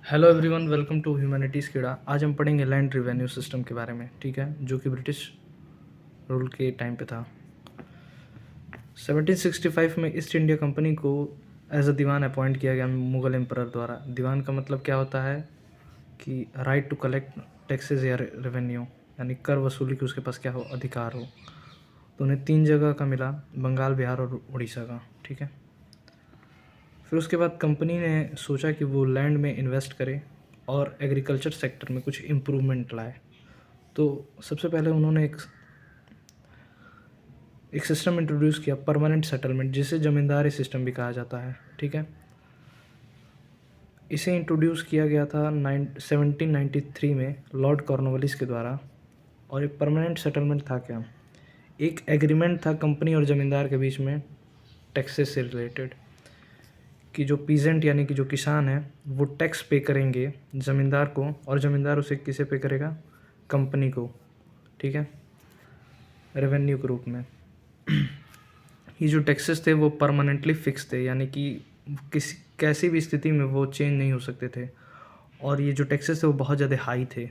Hello everyone, welcome to humanities Keeda. आज हम पढ़ेंगे लैंड रिवेन्यू सिस्टम के बारे में, ठीक है, जो कि ब्रिटिश रूल के टाइम पे था। 1765 में ईस्ट इंडिया कंपनी को एज अ दीवान अपॉइंट किया गया मुगल एम्परर द्वारा। दीवान का मतलब क्या होता है कि राइट टू कलेक्ट टैक्सेस या रेवेन्यू, यानी कर वसूली की उसके पास क्या हो, अधिकार हो। तो उन्हें 3 जगह का मिला, बंगाल, बिहार और उड़ीसा का, ठीक है। फिर उसके बाद कंपनी ने सोचा कि वो लैंड में इन्वेस्ट करे और एग्रीकल्चर सेक्टर में कुछ इम्प्रूवमेंट लाए। तो सबसे पहले उन्होंने एक सिस्टम इंट्रोड्यूस किया, परमानेंट सेटलमेंट, जिसे ज़मींदारी सिस्टम भी कहा जाता है, ठीक है। इसे इंट्रोड्यूस किया गया था 1793 में लॉर्ड कॉर्नवालिस के द्वारा। और ये परमानेंट सेटलमेंट था क्या, एक एग्रीमेंट था कंपनी और ज़मींदार के बीच में टैक्सेस से रिलेटेड, कि जो पीजेंट यानी कि जो किसान है वो टैक्स पे करेंगे ज़मींदार को, और ज़मींदार उसे किसे पे करेगा, कंपनी को, ठीक है, रेवेन्यू के रूप में। ये जो टैक्सेस थे वो परमानेंटली फिक्स थे, यानी कि किसी कैसी भी स्थिति में वो चेंज नहीं हो सकते थे। और ये जो टैक्सेस थे वो बहुत ज़्यादा हाई थे।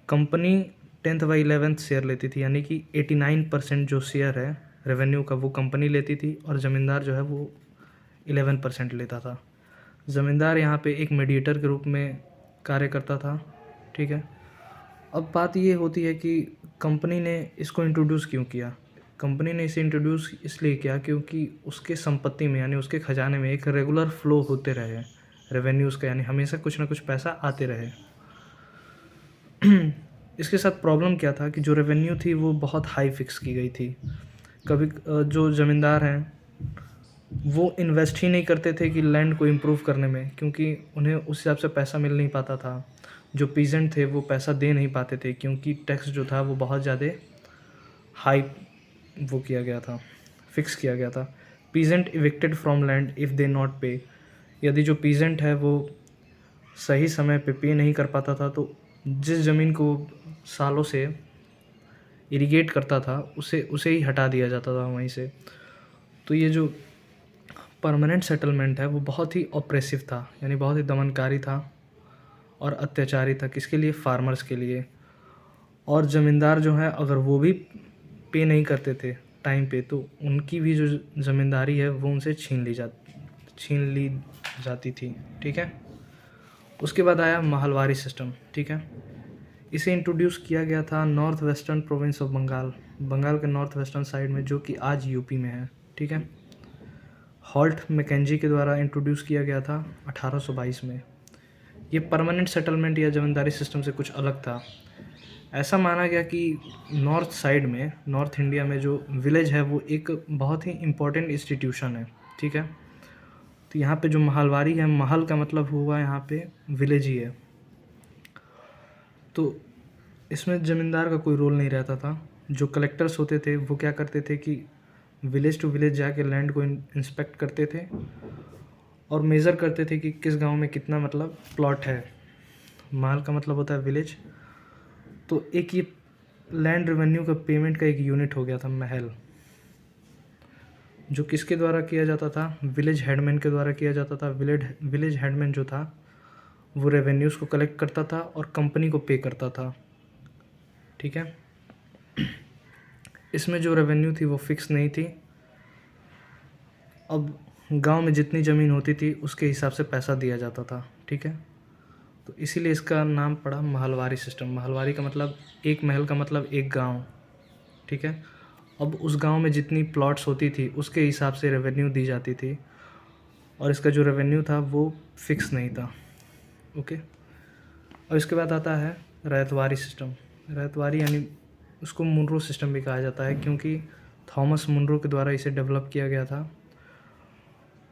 कंपनी 10/11 शेयर लेती थी, यानी कि 89% जो शेयर है रेवेन्यू का वो कंपनी लेती थी, और ज़मींदार जो है वो 11% लेता था। ज़मींदार यहाँ पे एक मीडिएटर के रूप में कार्य करता था, ठीक है। अब बात ये होती है कि कंपनी ने इसको इंट्रोड्यूस क्यों किया। कंपनी ने इसे इंट्रोड्यूस इसलिए किया क्योंकि उसके संपत्ति में, यानी उसके खजाने में एक रेगुलर फ्लो होते रहे रेवेन्यूज़ का, यानी हमेशा कुछ ना कुछ पैसा आते रहे। इसके साथ प्रॉब्लम क्या था कि जो रेवेन्यू थी वो बहुत हाई फिक्स की गई थी। कभी जो ज़मींदार हैं वो इन्वेस्ट ही नहीं करते थे कि लैंड को इम्प्रूव करने में, क्योंकि उन्हें उस हिसाब से पैसा मिल नहीं पाता था। जो पीजेंट थे वो पैसा दे नहीं पाते थे, क्योंकि टैक्स जो था वो बहुत ज़्यादा हाई वो किया गया था, फिक्स किया गया था। Peasant evicted from land if they not पे, यदि जो पीजेंट है वो सही समय पे नहीं कर पाता था, तो जिस ज़मीन को सालों से इरिगेट करता था उसे उसे ही हटा दिया जाता था वहीं से। तो ये जो परमानेंट सेटलमेंट है वो बहुत ही ऑप्रेसिव था, यानी बहुत ही दमनकारी था और अत्याचारी था। किसके लिए, फार्मर्स के लिए। और ज़मींदार जो है अगर वो भी पे नहीं करते थे टाइम पे, तो उनकी भी जो ज़मींदारी है वो उनसे छीन ली जाती थी, ठीक है। उसके बाद आया महलवारी सिस्टम, ठीक है। इसे इंट्रोड्यूस किया गया था north western province of Bengal, Bengal के नॉर्थ वेस्टर्न साइड में, जो कि आज यूपी में है, ठीक है। हॉल्ट मैकेंजी के द्वारा इंट्रोड्यूस किया गया था 1822 में। ये परमानेंट सेटलमेंट या ज़मींदारी सिस्टम से कुछ अलग था। ऐसा माना गया कि नॉर्थ साइड में, नॉर्थ इंडिया में जो विलेज है वो एक बहुत ही इम्पोर्टेंट इंस्टीट्यूशन है, ठीक है। तो यहाँ पे जो महलवारी है, महल का मतलब हुआ यहाँ पे विलेज ही है। तो इसमें ज़मींदार का कोई रोल नहीं रहता था। जो कलेक्टर्स होते थे वो क्या करते थे कि विलेज टू विलेज जाके लैंड को इंस्पेक्ट करते थे और मेज़र करते थे कि किस गांव में कितना मतलब प्लॉट है। महल का मतलब होता है विलेज। तो एक ये लैंड रेवेन्यू का पेमेंट का एक यूनिट हो गया था महल, जो किसके द्वारा किया जाता था, विलेज हेडमैन के द्वारा किया जाता था। विलेज हेडमैन जो था वो रेवेन्यूज़ को कलेक्ट करता था और कंपनी को पे करता था, ठीक है। इसमें जो रेवेन्यू थी वो फिक्स नहीं थी। अब गांव में जितनी ज़मीन होती थी उसके हिसाब से पैसा दिया जाता था, ठीक है। तो इसीलिए इसका नाम पड़ा महलवारी सिस्टम। महलवारी का मतलब, एक महल का मतलब एक गांव, ठीक है। अब उस गांव में जितनी प्लॉट्स होती थी उसके हिसाब से रेवेन्यू दी जाती थी, और इसका जो रेवेन्यू था वो फिक्स नहीं था, ओके। और इसके बाद आता है रैयतवारी सिस्टम। रैयतवारी यानी उसको मुनरो सिस्टम भी कहा जाता है, क्योंकि थॉमस मुनरो के द्वारा इसे डेवलप किया गया था।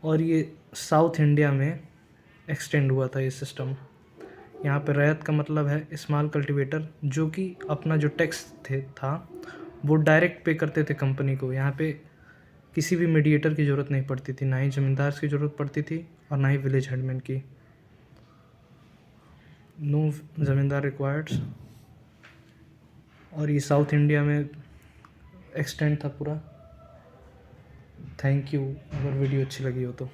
और ये साउथ इंडिया में एक्सटेंड हुआ था ये सिस्टम। यहाँ पे रैयत का मतलब है स्मॉल कल्टीवेटर, जो कि अपना जो टैक्स था वो डायरेक्ट पे करते थे कंपनी को। यहाँ पे किसी भी मीडिएटर की ज़रूरत नहीं पड़ती थी, ना ही ज़मींदार की ज़रूरत पड़ती थी और ना ही विलेज हेडमैन की। नो ज़मींदार रिक्वायर्ड्स। और ये साउथ इंडिया में एक्सटेंड था पूरा। थैंक यू, अगर वीडियो अच्छी लगी हो तो।